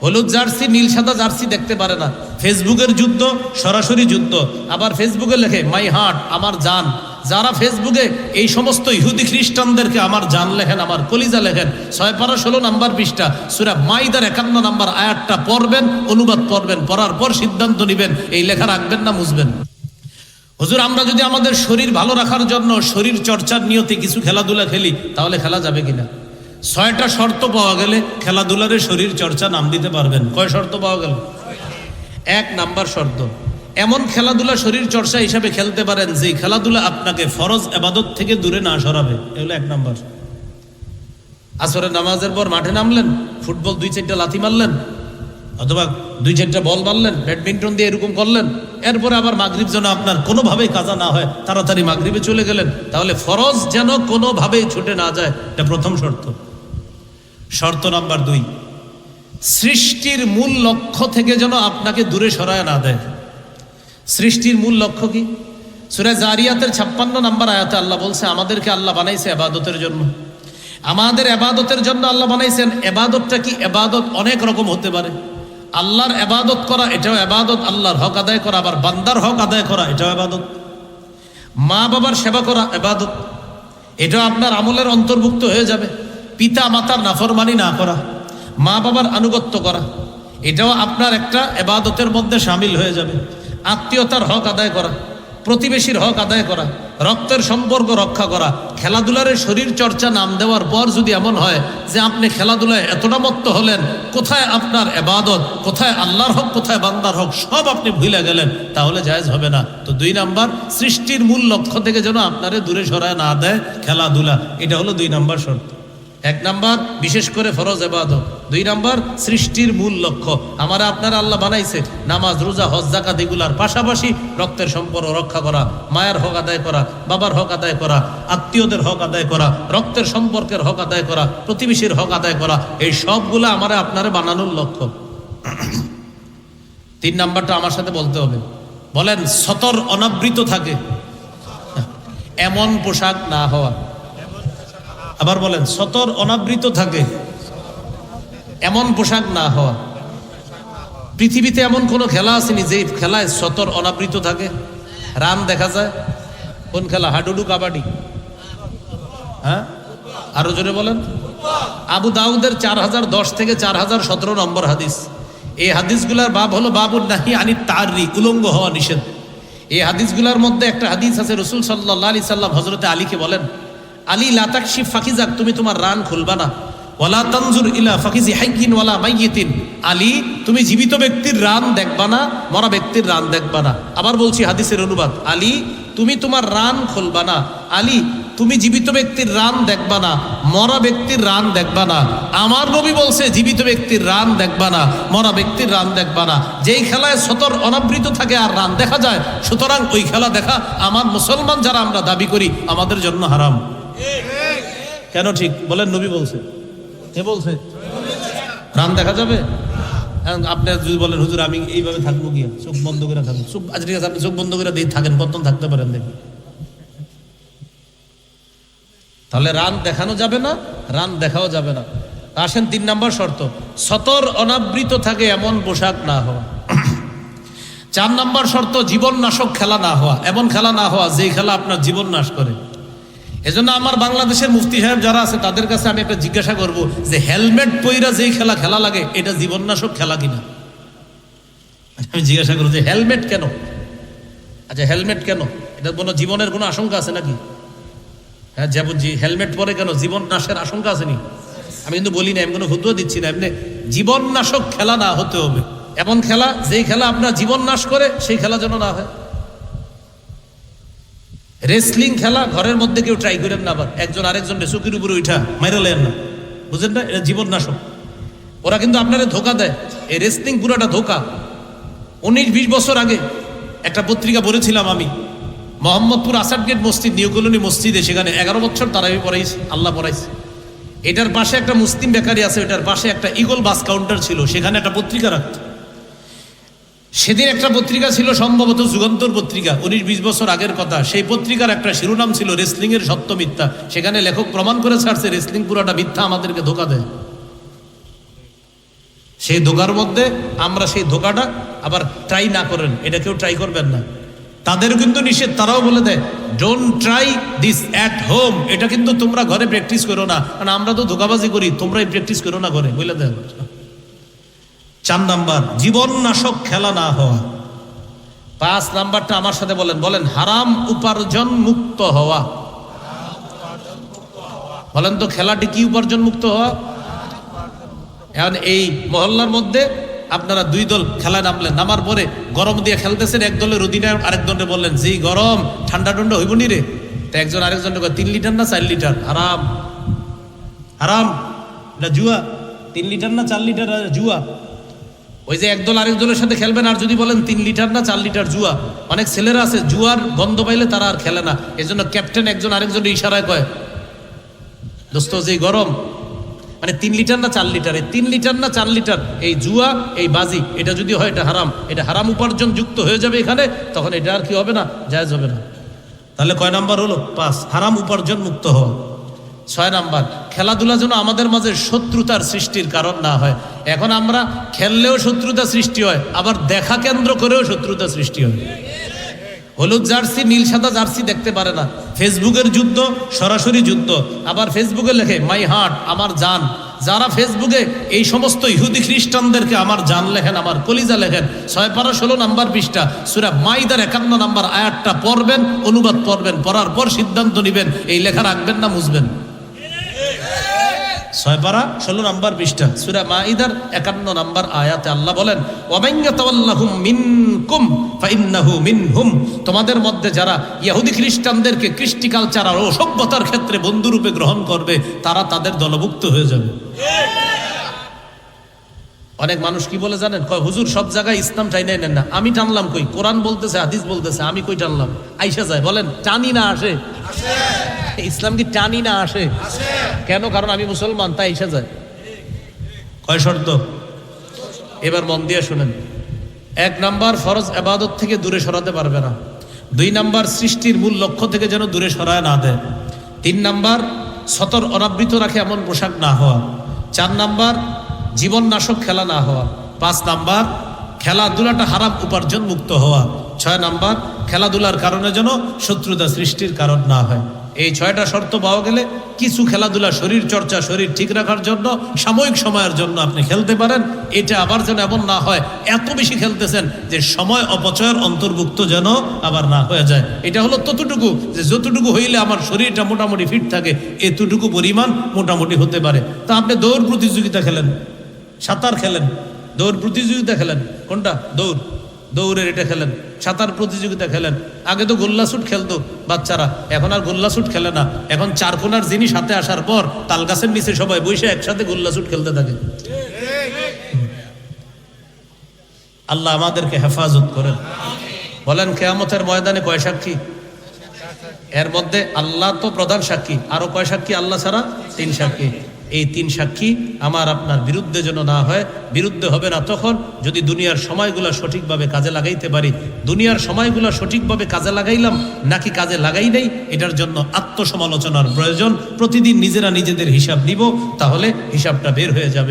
হলুদ জার্সি নীল সাদা জার্সি দেখতে পারে না। ফেসবুকের যুদ্ধ, সরাসরি যুদ্ধ। আবার ফেসবুকে লেখে মাই হার্ট, আমার জান। যারা ফেসবুকে এই সমস্ত ইহুদি খ্রিস্টানদেরকে আমার জান লেখেন, আমার কলিজা লেখেন, 6 পারা 16 নম্বর পৃষ্ঠা সূরা মাইদার 51 নম্বর আয়াতটা পড়বেন, অনুবাদ পড়বেন, পড়ার পর সিদ্ধান্ত নেবেন এই লেখা রাখবেন না মুছবেন। হুজুর, আমরা যদি আমাদের শরীর ভালো রাখার জন্য শরীর চর্চার নিয়তে কিছু খেলাধুলা খেলি তাহলে খেলা যাবে কিনা? 6টা শর্ত পাওয়া গেলে খেলাধুলারে শরীর চর্চা নাম দিতে পারবেন। কয় শর্ত পাওয়া গেল? 1 নাম্বার শর্ত, এমন খেলাধুলা শরীর চর্চা হিসাবে খেলতে পারেন যে খেলাধুলা আপনাকে ফরজ ইবাদত থেকে দূরে না সরাবে। এগুলো 1 নাম্বার। আসরের নামাজের পর মাঠে নামলেন, ফুটবল 2-4টা লাথি মারলেন, অথবা 2-4টা বল মারলেন, ব্যাডমিন্টন দিয়ে এরকম করলেন, এরপরে আবার মাগরিব যেন আপনার কোনোভাবেই কাজা না হয়, তাড়াতাড়ি মাগরিবে চলে গেলেন, তাহলে ফরজ যেন কোনোভাবেই ছুটে না যায়। এটা প্রথম শর্ত। শর্ত নাম্বার 2, সৃষ্টির মূল লক্ষ্য থেকে যেন আপনাকে দূরে সরায় না দেয়। সৃষ্টির মূল লক্ষ্য কি? সূরা জারিয়াতের 56 নম্বর আয়াতে আল্লাহ বলছে আমাদেরকে আল্লাহ বানাইছে ইবাদতের জন্য। আমাদের ইবাদতের জন্য আল্লাহ বানাইছেন। ইবাদতটা কি? ইবাদত অনেক রকম হতে পারে। আল্লাহর ইবাদত করা এটাও ইবাদত, আল্লাহর হক আদায় করা, আবার বান্দার হক আদায় করা এটাও ইবাদত। মা বাবার সেবা করা ইবাদত, এটাও আপনার আমলের অন্তর্ভুক্ত হয়ে যাবে। পিতা মাতার নাফরমানি না করা, মা বাবার আনুগত্য করা, এটাও আপনার একটা ইবাদতের মধ্যে শামিল হয়ে যাবে। আত্মীয়তার হক আদায় করা, প্রতিবেশীর হক আদায় করা, রক্তের সম্পর্ক রক্ষা করা। খেলাধুলার শরীর চর্চা নাম দেওয়ার পর যদি এমন হয় যে আপনি খেলাধুলায় এতটা মত্ত হলেন, কোথায় আপনার ইবাদত, কোথায় আল্লাহর হক, কোথায় বান্দার হক, সব আপনি ভুলে গেলেন, তাহলে জায়েজ হবে না। তো 2 নাম্বার, সৃষ্টির মূল লক্ষ্য থেকে যেন আপনারে দূরে সরায় না দেয় খেলাধুলা। এটা হলো 2 নাম্বার শর্ত। 1 নাম্বার বিশেষ করে ফরজ ইবাদত, 2 নাম্বার সৃষ্টির মূল লক্ষ্য। আমারা আপনারা আল্লাহ বানাইছে নামাজ, রোজা, হজ, যাকাত এগুলার পাশাপাশি রক্তের সম্পর্ক রক্ষা করা, মায়ের হক আদায় করা, বাবার হক আদায় করা, আত্মীয়দের হক আদায় করা, রক্তের সম্পর্কের হক আদায় করা, প্রতিবেশীর হক আদায় করা, এই সবগুলো আমারা আপনারা বানানোর লক্ষ্য। 3 নাম্বারটা আমার সাথে বলতে হবে। বলেন, সতর অনাবৃত থাকে এমন পোশাক না হওয়া। আবার বলেন, সতর অনাবৃত থাকে এমন পোশাক না হওয়া। পৃথিবীতে এমন কোনো খেলা আসেনি যে খেলায় সতর অনাবৃত থাকে, রান দেখা যায়। কোন খেলা? হাডুডু, কাবাডি, হ্যাঁ আরো জোরে বলেন। আবু দাউদের 4010 থেকে 4017 নম্বর হাদিস। এই হাদিসগুলার বাব হলো বাবুন নাহি আনি তাররি, উলঙ্গ হওয়া নিষেধ। এই হাদিসগুলার মধ্যে একটা হাদিস আছে, রাসূল সাল্লাল্লাহু আলাইহি সাল্লাম হযরতে আলীকে বলেন, আলী লা তাকশিফ ফাকিজাক, তুমি তোমার রান খুলবা না। ওয়ালা তানজুর ইলা ফাকিজি হাইয়িন ওয়ালা মাইয়িতিন, আলী তুমি জীবিত ব্যক্তির রান দেখবা না, মরা ব্যক্তির রান দেখবা না। আবার বলছি হাদিসের অনুবাদ, আলী তুমি তোমার রান খুলবা না, আলী তুমি জীবিত ব্যক্তির রান দেখবা না, মরা ব্যক্তির রান দেখবা না। আমার নবী বলছে জীবিত ব্যক্তির রান দেখবা না, মরা ব্যক্তির রান দেখবা না। যেই খেলায় সতর অনাবৃত থাকে আর রান দেখা যায়, সুতরাং ওই খেলা দেখা আমার মুসলমান যারা আমরা দাবি করি আমাদের জন্য হারাম। কেন ঠিক বলেন? নবী বলছে। কে বলছে? রান দেখা যাবে? আপনি যদি বলেন হুজুর আমি এইভাবে থাকবো গিয়ে, চোখ বন্ধ করে থাকবো, চোখ আজ ঠিক আছে আপনি চোখ বন্ধ করে দিয়ে থাকেন, কতক্ষণ থাকতে পারেন দেখি। তাহলে রান দেখানো যাবে না, রান দেখাও যাবে না। আসেন 3 নাম্বার শর্ত, সতর অনাবৃত থাকে এমন পোশাক না হওয়া। 4 নাম্বার শর্ত, জীবন নাশক খেলা না হওয়া, এমন খেলা না হওয়া যে খেলা আপনার জীবন নাশ করে। এজন্য আমার বাংলাদেশের মুফতি সাহেব যারা আছে তাদের কাছে আমি একটা জিজ্ঞাসা করব যে হেলমেট পইরা যেই খেলা খেলা লাগে এটা জীবননাশক খেলা কিনা। আমি জিজ্ঞাসা করব যে হেলমেট কেন? আচ্ছা হেলমেট কেন? এটা কোনো জীবনের কোনো আশঙ্কা আছে নাকি? হ্যাঁ যেমন হেলমেট পরে কেন জীবন নাশের আশঙ্কা আছে নি? আমি কিন্তু বলি না, আমি কোনো ফতোয়া দিচ্ছি না, এমনি জীবন নাশক খেলা না হতে হবে। এমন খেলা যেই খেলা আপনার জীবন নাশ করে সেই খেলা যেন না হয়। রেসলিং খেলা ঘরের মধ্যে কেউ ট্রাই করেন না, আবার একজন আরেকজন চৌকির উপরে উঠা মাইরালেন না, বুঝেন না? এটা জীবন নাশক। ওরা কিন্তু আপনারে ধোকা দেয়, এই রেসলিং পুরাটা ধোকা। 19-20 বছর আগে একটা পত্রিকা পড়েছিলাম আমি, মোহাম্মদপুর আসাদ গেট মসজিদ, নিউ কলোনি মসজিদে, সেখানে 11 বছর তারাবি পড়াইছে, আল্লাহ পড়াইছে। এটার পাশে একটা মুসলিম বেকারি আছে, এটার পাশে একটা ইগল বাস কাউন্টার ছিল, সেখানে একটা পত্রিকা রাখত। সেদিন একটা পত্রিকা ছিল সম্ভবত যুগান্তর পত্রিকা, 19-20 বছর আগের কথা। সেই পত্রিকার একটা শিরোনাম ছিল রেসলিং এর সত্য মিথ্যা। সেখানে লেখক প্রমাণ করে ছাড়ছে রেসলিং পুরাটা মিথ্যা, আমাদেরকে ধোকা দেয়। সেই ধোকার মধ্যে আমরা সেই ধোকাটা আবার ট্রাই না করেন, এটা কেউ ট্রাই করবেন না। তাদের কিন্তু নিষেধ, তারাও বলে দেয় don't try this at home, এটা কিন্তু তোমরা ঘরে প্র্যাকটিস করো না, কারণ আমরা তো ধোকাবাজি করি, তোমরাই প্র্যাকটিস করো না ঘরে, বলে দেয়। 4 নাম্বার, জীবন নাশক খেলা না হওয়া। 5 নাম্বারটা আমার সাথে বলেন, বলেন হারাম উপার্জন মুক্ত হওয়া। বলেন তো খেলাটি কি উপার্জন মুক্ত হওয়া? এখন এই মহল্লার মধ্যে আপনারা 2 দল খেলায় নামলেন, নামার পরে গরম দিয়ে খেলতেছেন, এক দলের অধিনায়ক আরেক দলে বললেন যে গরম, ঠান্ডা টন্ডা হইব নি রে, তো একজন আরেকজন 3 লিটার না 4 লিটার, হারাম হারাম, এটা জুয়া, 3 লিটার না 4 লিটার জুয়া। ওই যে একদল আরেকজনের সাথে খেলবেন, আর যদি বলেন 3 লিটার না 4 লিটার জুয়া। অনেক ছেলেরা আছে জুয়ার গন্ধ পাইলে তারা আর খেলে না, এই জন্য ক্যাপ্টেন একজন আরেকজনের ইশারায় কয় দোস্ত যে গরম, মানে 3 লিটার না 4 লিটার, এই 3 লিটার না 4 লিটার এই জুয়া, এই বাজি, এটা যদি হয় এটা হারাম, এটা হারাম উপার্জন যুক্ত হয়ে যাবে এখানে, তখন এটা আর কি হবে না, জায়েজ হবে না। তাহলে কয় নাম্বার হলো? 5, হারাম উপার্জন মুক্ত হওয়া। 6 নাম্বার, খেলাধুলা যেন আমাদের মাঝে শত্রুতার সৃষ্টির কারণ না হয়। এখন আমরা খেললেও শত্রুতা সৃষ্টি হয়, আবার দেখা কেন্দ্র করেও শত্রুতা সৃষ্টি হয়। হলুদ জার্সি নীল সাদা জার্সি দেখতে পারে না, ফেসবুকের যুদ্ধ, সরাসরি যুদ্ধ। আবার ফেসবুকে লেখে মাই হার্ট, আমার জান। যারা ফেসবুকে এই সমস্ত ইহুদি খ্রিস্টানদেরকে আমার জান লেখেন, আমার কলিজা লেখেন, 6 পারা 16 নাম্বার পৃষ্ঠা সূরা মাইদার 51 নাম্বার আয়াতটা পড়বেন, অনুবাদ পড়বেন, পড়ার পর সিদ্ধান্ত নেবেন এই লেখা রাখবেন না মুছবেন। 6 পারা 16 নাম্বার পৃষ্ঠা সূরা মাইদার 51 নাম্বার আয়াতে আল্লাহ বলেন ওয়ামান ইয়াতাওয়াল্লাহুম মিনকুম ফাইন্নাহু মিনহুম, তোমাদের মধ্যে যারা ইহুদি খ্রিস্টানদেরকে কৃষ্টি কালচার আর সভ্যতার ক্ষেত্রে বন্ধুরূপে গ্রহণ করবে, তারা তাদের দলভুক্ত হয়ে যাবে। অনেক মানুষ কি বলে জানেন, কয় হুজুর সব জায়গায় ইসলাম টাইনাই নেন না। আমি টানলাম কই? কোরআন বলতেছে, হাদিস বলতেছে, আমি কই টানলাম? আইসা যায়। বলেন টানি না আসে? ইসলাম কি টানি না আসে? কেন? কারণ আমি মুসলমান, তাই আইসা যায়। কয় শর্ত? এবার মন দিয়ে শুনেন। 1 নাম্বার, ফরজ ইবাদত থেকে দূরে সরাতে পারবে না। 2 নাম্বার, সৃষ্টির মূল লক্ষ্য থেকে যেন দূরে সরায় না দেয়। 3 নাম্বার, সতর অনাবৃত রাখে এমন পোশাক না হওয়া। 4 নাম্বার, জীবন নাশক খেলা না হওয়া। 5 নাম্বার, খেলাধুলাটা হারাম উপার্জন মুক্ত হওয়া। 6 নাম্বার, খেলাধুলার কারণে যেন শত্রুতা সৃষ্টির কারণ না হয়। এই 6টা শর্ত পাওয়া গেলে কিছু খেলাধুলা, শরীর চর্চা, শরীর ঠিক রাখার জন্য সাময়িক সময়ের জন্য আপনি খেলতে পারেন। এটা আবার যেন এমন না হয় এত বেশি খেলতেছেন যে সময় অপচয়ের অন্তর্ভুক্ত যেন আবার না হয়ে যায়। এটা হলো ততটুকু যে যতটুকু হইলে আমার শরীরটা মোটামুটি ফিট থাকে, এতটুকু পরিমাণ মোটামুটি হতে পারে। তা আপনি দৌড় প্রতিযোগিতা খেলেন, সাঁতার খেলেন, দৌড় প্রতিযোগিতা খেলেন, কোনটা? দৌড়ের এটা খেলেন, সাঁতার প্রতিযোগিতা খেলেন। আগে তো গোল্লা শুট খেলতো বাচ্চারা, এখন আর গোল্লা শুট খেলে না। এখন 4 কোনার জিনিস হাতে আসার পর তাল গাছের নিচে সবাই বসে একসাথে গোল্লা শুট খেলতে থাকে। আল্লাহ আমাদেরকে হেফাজত করেন। বলেন কিয়ামতের ময়দানে কয় সাক্ষী? এর মধ্যে আল্লাহ তো প্রধান সাক্ষী, আরো কয় সাক্ষী আল্লাহ ছাড়া? 3 সাক্ষী। এই 3 সাক্ষী আমার আপনার বিরুদ্ধে যেন না হয়। বিরুদ্ধে হবে না তখন যদি দুনিয়ার সময়গুলো সঠিকভাবে কাজে লাগাইতে পারি। দুনিয়ার সময়গুলো সঠিকভাবে কাজে লাগাইলাম নাকি কাজে লাগাই নাই, এটার জন্য আত্মসমালোচনার প্রয়োজন। প্রতিদিন নিজেরা নিজেদের হিসাব নিব, তাহলে হিসাবটা বের হয়ে যাবে।